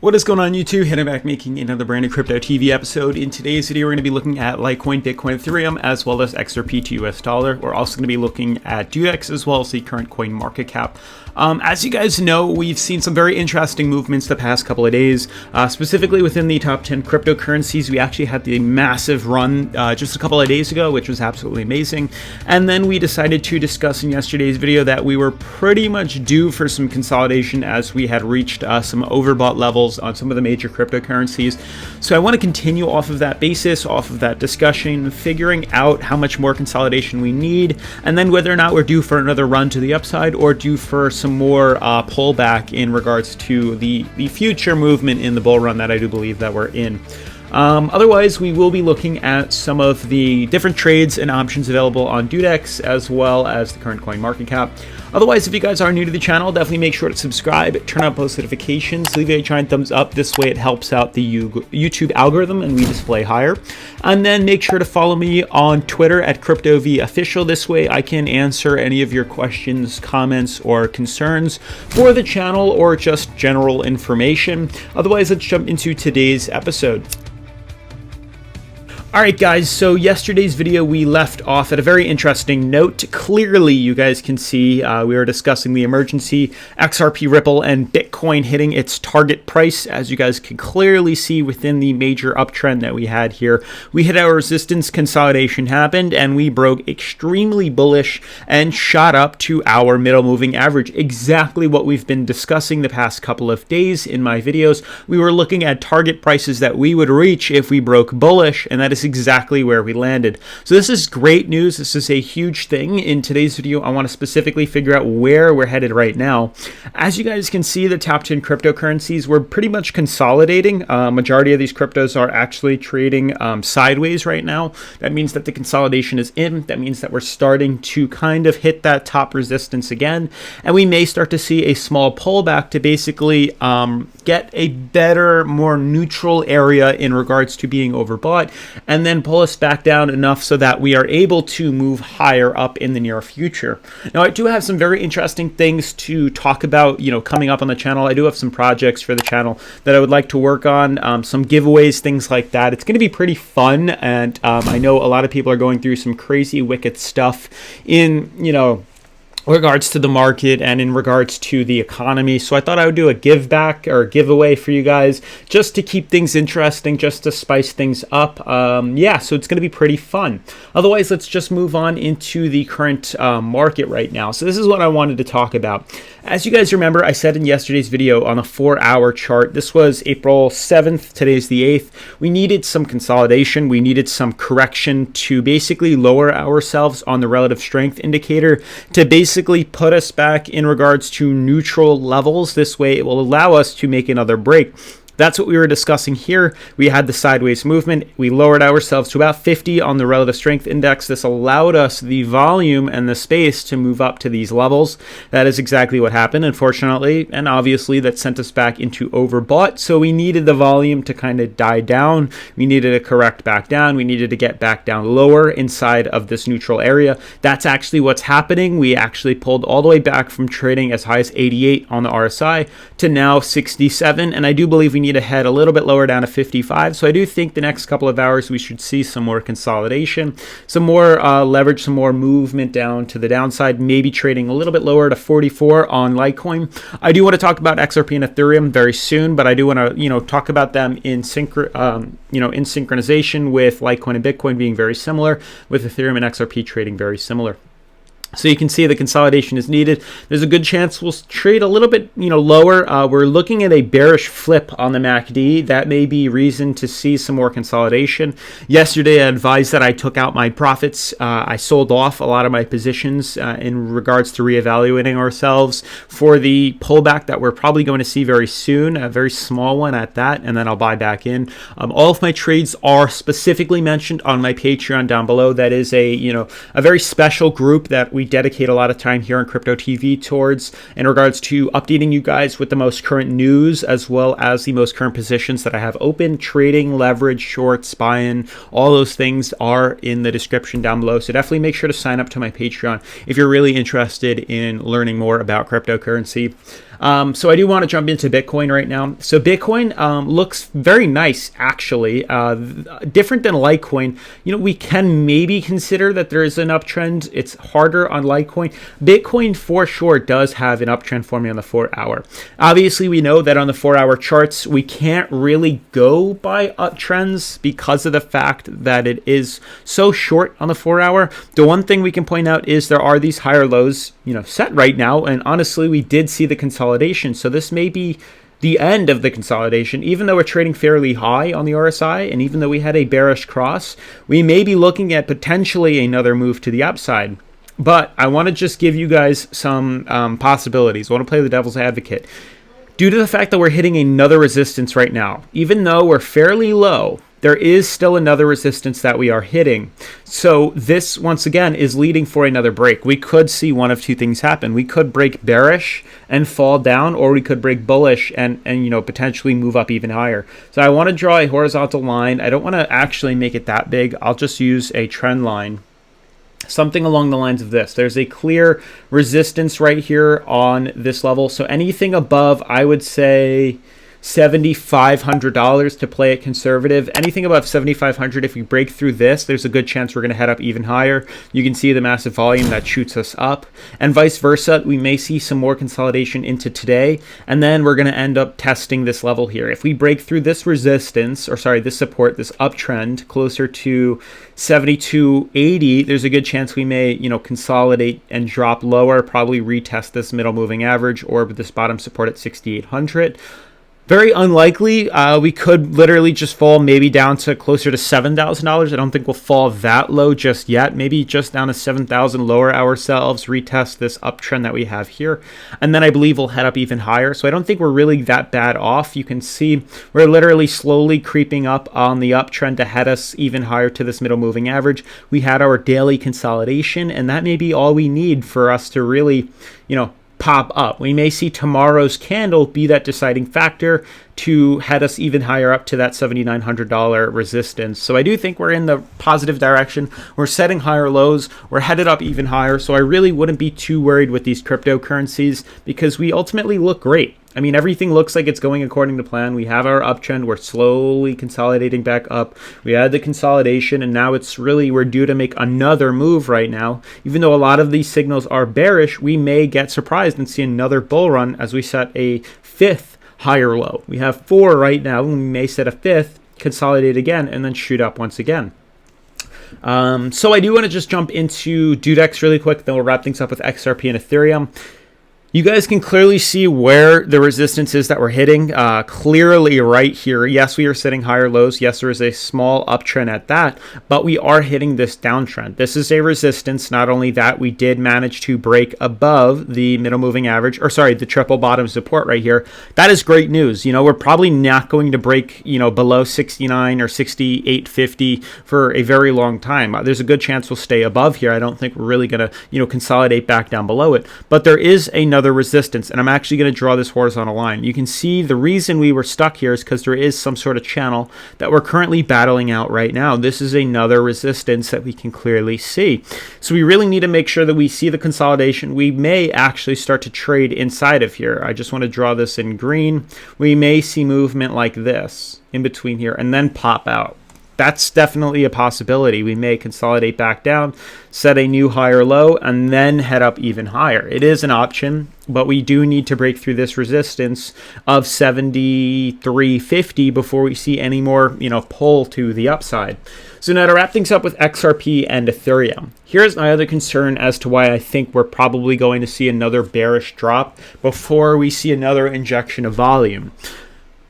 What is going on YouTube? Hayden back making another brand new Crypto TV episode. In today's video, we're going to be looking at Litecoin, Bitcoin, Ethereum, as well as XRP to US dollar. We're also going to be looking at DueDEX as well as the current coin market cap. As you guys know, we've seen some very interesting movements the past couple of days, specifically within the top 10 cryptocurrencies. We actually had the massive run just a couple of days ago, which was absolutely amazing. And then we decided to discuss in yesterday's video that we were pretty much due for some consolidation as we had reached some overbought levels on some of the major cryptocurrencies. So I want to continue off of that basis, off of that discussion, figuring out how much more consolidation we need, and then whether or not we're due for another run to the upside or due for some more pullback in regards to the future movement in the bull run that I do believe that we're in. Otherwise, we will be looking at some of the different trades and options available on DueDEX as well as the current coin market cap. Otherwise, if you guys are new to the channel, definitely make sure to subscribe, turn on post notifications, leave a giant thumbs up. This way it helps out the YouTube algorithm and we display higher. And then make sure to follow me on Twitter at CryptoVOfficial. This way I can answer any of your questions, comments, or concerns for the channel or just general information. Otherwise, let's jump into today's episode. Alright guys, so yesterday's video we left off at a very interesting note. Clearly you guys can see we were discussing the emergency, XRP, Ripple, and Bitcoin hitting its target price. As you guys can clearly see within the major uptrend that we had here, we hit our resistance, consolidation happened, and we broke extremely bullish and shot up to our middle moving average. Exactly what we've been discussing the past couple of days in my videos. We were looking at target prices that we would reach if we broke bullish, and that is exactly where we landed. So this is great news. This is a huge thing. In today's video, I want to specifically figure out where we're headed right now. As you guys can see, the top 10 cryptocurrencies, we're pretty much consolidating. Majority of these cryptos are actually trading sideways right now. That means that the consolidation is in. That means that we're starting to kind of hit that top resistance again. And we may start to see a small pullback to basically get a better, more neutral area in regards to being overbought, and then pull us back down enough so that we are able to move higher up in the near future. Now, I do have some very interesting things to talk about, coming up on the channel. I do have some projects for the channel that I would like to work on, some giveaways, things like that. It's going to be pretty fun, and I know a lot of people are going through some crazy, wicked stuff in, regards to the market and in regards to the economy. So I thought I would do a give back or giveaway for you guys just to keep things interesting, just to spice things up. Yeah, so it's going to be pretty fun. Otherwise, let's just move on into the current market right now. So this is what I wanted to talk about. As you guys remember, I said in yesterday's video on a 4-hour chart, this was April 7th, today's the 8th, we needed some consolidation, we needed some correction to basically lower ourselves on the relative strength indicator to basically put us back in regards to neutral levels. This way it will allow us to make another break. That's what we were discussing here. We had the sideways movement. We lowered ourselves to about 50 on the relative strength index. This allowed us the volume and the space to move up to these levels. That is exactly what happened, unfortunately. And obviously that sent us back into overbought. So we needed the volume to kind of die down. We needed to correct back down. We needed to get back down lower inside of this neutral area. That's actually what's happening. We actually pulled all the way back from trading as high as 88 on the RSI to now 67. And I do believe we need to head a little bit lower down to 55. So I do think the next couple of hours we should see some more consolidation, some more leverage, some more movement down to the downside, maybe trading a little bit lower to 44 on Litecoin. I do want to talk about XRP and Ethereum very soon, but I do want to talk about them in synchronization with Litecoin and Bitcoin being very similar, with Ethereum and XRP trading very similar. So you can see the consolidation is needed. There's a good chance we'll trade a little bit, lower. We're looking at a bearish flip on the MACD. That may be reason to see some more consolidation. Yesterday, I advised that I took out my profits. I sold off a lot of my positions in regards to reevaluating ourselves for the pullback that we're probably going to see very soon, a very small one at that, and then I'll buy back in. All of my trades are specifically mentioned on my Patreon down below. That is a very special group that we dedicate a lot of time here on Crypto TV towards in regards to updating you guys with the most current news as well as the most current positions that I have open, trading, leverage, shorts, buy-in, all those things are in the description down below. So definitely make sure to sign up to my Patreon if you're really interested in learning more about cryptocurrency. So I do want to jump into Bitcoin right now. So Bitcoin looks very nice, actually. Different than Litecoin. We can maybe consider that there is an uptrend. It's harder on Litecoin. Bitcoin for sure does have an uptrend for me on the 4-hour. Obviously, we know that on the 4-hour charts, we can't really go by uptrends because of the fact that it is so short on the 4-hour. The one thing we can point out is there are these higher lows, set right now. And honestly, we did see the consolidation. So this may be the end of the consolidation. Even though we're trading fairly high on the RSI, and even though we had a bearish cross, we may be looking at potentially another move to the upside. But I want to just give you guys some possibilities. I want to play the devil's advocate. Due to the fact that we're hitting another resistance right now, even though we're fairly low, there is still another resistance that we are hitting. So this, once again, is leading for another break. We could see one of two things happen. We could break bearish and fall down, or we could break bullish and potentially move up even higher. So I want to draw a horizontal line. I don't want to actually make it that big. I'll just use a trend line. Something along the lines of this. There's a clear resistance right here on this level. So anything above, I would say $7,500 to play it conservative. Anything above $7,500, if we break through this, there's a good chance we're going to head up even higher. You can see the massive volume that shoots us up, and vice versa. We may see some more consolidation into today, and then we're going to end up testing this level here. If we break through this resistance, or sorry, this support, this uptrend closer to 72.80, there's a good chance we may, consolidate and drop lower, probably retest this middle moving average or this bottom support at 6,800. Very unlikely. We could literally just fall maybe down to closer to $7,000. I don't think we'll fall that low just yet. Maybe just down to 7,000, lower ourselves, retest this uptrend that we have here. And then I believe we'll head up even higher. So I don't think we're really that bad off. You can see we're literally slowly creeping up on the uptrend to head us even higher to this middle moving average. We had our daily consolidation, and that may be all we need for us to really, pop up. We may see tomorrow's candle be that deciding factor to head us even higher up to that $7,900 resistance. So I do think we're in the positive direction. We're setting higher lows. We're headed up even higher. So I really wouldn't be too worried with these cryptocurrencies because we ultimately look great. I mean, everything looks like it's going according to plan. We have our uptrend. We're slowly consolidating back up. We had the consolidation, and now we're due to make another move right now. Even though a lot of these signals are bearish, we may get surprised and see another bull run as we set a fifth higher low. We have 4 right now, and we may set a 5th, consolidate again, and then shoot up once again. So I do want to just jump into DueDEX really quick, then we'll wrap things up with XRP and Ethereum. You guys can clearly see where the resistance is that we're hitting, clearly right here. Yes, we are setting higher lows. Yes, there is a small uptrend at that, but we are hitting this downtrend. This is a resistance. Not only that, we did manage to break above the middle moving average, or sorry, the triple bottom support right here. That is great news. We're probably not going to break, below 69 or 68.50 for a very long time. There's a good chance we'll stay above here. I don't think we're really going to, consolidate back down below it, but there is another resistance, and I'm actually going to draw this horizontal line. You can see the reason we were stuck here is because there is some sort of channel that we're currently battling out right now. This is another resistance that we can clearly see. So we really need to make sure that we see the consolidation. We may actually start to trade inside of here. I just want to draw this in green. We may see movement like this in between here and then pop out. That's definitely a possibility. We may consolidate back down, set a new higher low, and then head up even higher. It is an option, but we do need to break through this resistance of 73.50 before we see any more, pull to the upside. So now to wrap things up with XRP and Ethereum, here's my other concern as to why I think we're probably going to see another bearish drop before we see another injection of volume.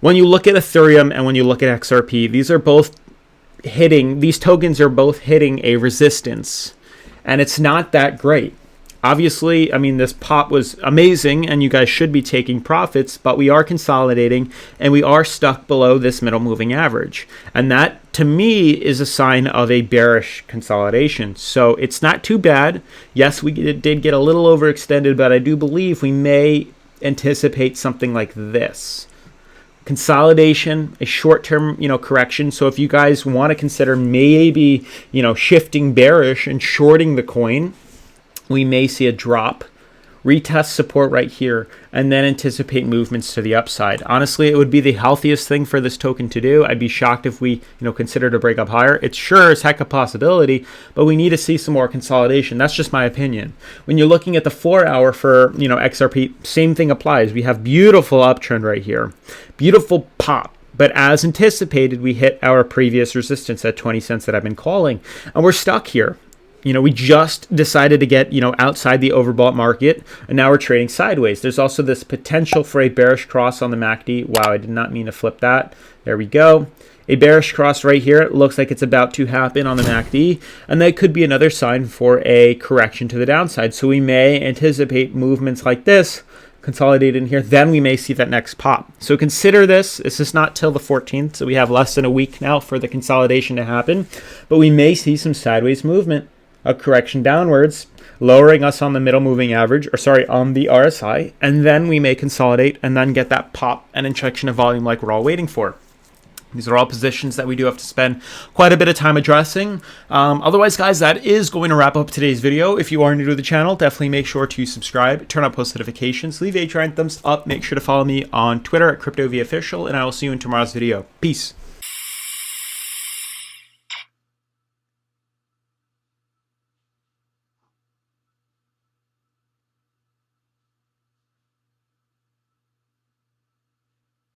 When you look at Ethereum and when you look at XRP, these tokens are both hitting a resistance, and it's not that great. Obviously, I mean, this pop was amazing and you guys should be taking profits, but we are consolidating and we are stuck below this middle moving average. And that, to me, is a sign of a bearish consolidation. So it's not too bad. Yes, we did get a little overextended, but I do believe we may anticipate something like this. Consolidation, a short-term, correction. So if you guys want to consider maybe, shifting bearish and shorting the coin, we may see a drop. retest support right here, and then anticipate movements to the upside. Honestly, it would be the healthiest thing for this token to do. I'd be shocked if we, considered a break up higher. It's sure as heck a possibility, but we need to see some more consolidation. That's just my opinion. When you're looking at the 4-hour for, XRP, same thing applies. We have beautiful uptrend right here. Beautiful pop. But as anticipated, we hit our previous resistance at 20 cents that I've been calling, and we're stuck here. We just decided to get, outside the overbought market, and now we're trading sideways. There's also this potential for a bearish cross on the MACD. Wow, I did not mean to flip that. There we go. A bearish cross right here. It looks like it's about to happen on the MACD, and that could be another sign for a correction to the downside. So we may anticipate movements like this, consolidate in here, then we may see that next pop. So consider this. This is not till the 14th, so we have less than a week now for the consolidation to happen, but we may see some sideways movement, a correction downwards, lowering us on the middle moving average, on the RSI, and then we may consolidate and then get that pop and injection of volume like we're all waiting for. These are all positions that we do have to spend quite a bit of time addressing. Otherwise, guys, that is going to wrap up today's video. If you are new to the channel, definitely make sure to subscribe, turn on post notifications, leave a giant thumbs up, make sure to follow me on Twitter at CryptoVOfficial, and I will see you in tomorrow's video. Peace.